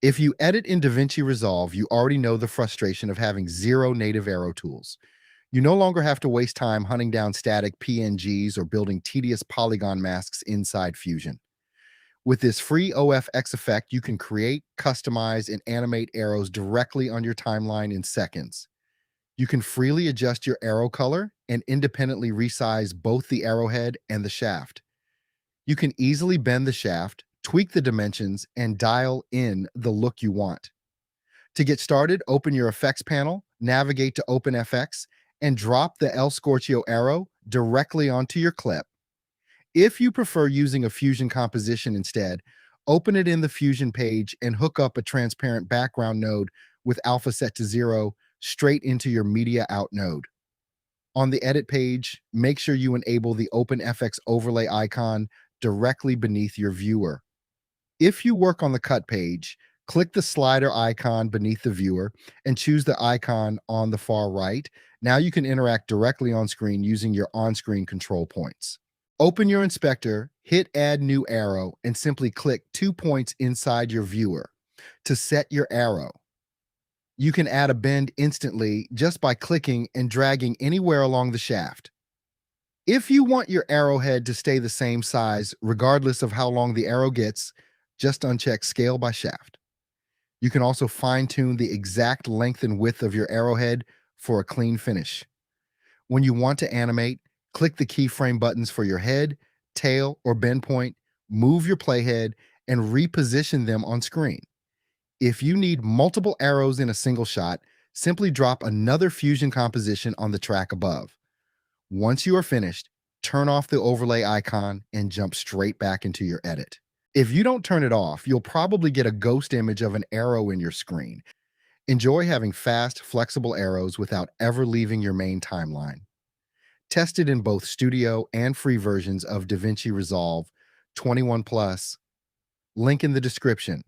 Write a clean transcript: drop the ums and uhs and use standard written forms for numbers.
If you edit in DaVinci Resolve, you already know the frustration of having zero native arrow tools. You no longer have to waste time hunting down static PNGs or building tedious polygon masks inside Fusion. With this free OFX effect, you can create, customize, and animate arrows directly on your timeline in seconds. You can freely adjust your arrow color and independently resize both the arrowhead and the shaft. You can easily bend the shaft, tweak the dimensions, and dial in the look you want. To get started, open your effects panel, navigate to OpenFX, and drop the Scorchio Arrow directly onto your clip. If you prefer using a Fusion composition instead, open it in the Fusion page and hook up a transparent background node with alpha set to 0 straight into your media out node. On the edit page, make sure you enable the OpenFX overlay icon directly beneath your viewer. If you work on the cut page, click the slider icon beneath the viewer and choose the icon on the far right. Now you can interact directly on screen using your on-screen control points. Open your inspector, hit Add New Arrow, and simply click 2 points inside your viewer to set your arrow. You can add a bend instantly just by clicking and dragging anywhere along the shaft. If you want your arrowhead to stay the same size regardless of how long the arrow gets, just uncheck Scale by Shaft. You can also fine-tune the exact length and width of your arrowhead for a clean finish. When you want to animate, click the keyframe buttons for your head, tail, or bend point, move your playhead, and reposition them on screen. If you need multiple arrows in a single shot, simply drop another Fusion composition on the track above. Once you are finished, turn off the overlay icon and jump straight back into your edit. If you don't turn it off, you'll probably get a ghost image of an arrow in your screen. Enjoy having fast, flexible arrows without ever leaving your main timeline. Test it in both studio and free versions of DaVinci Resolve 21 Plus. Link in the description.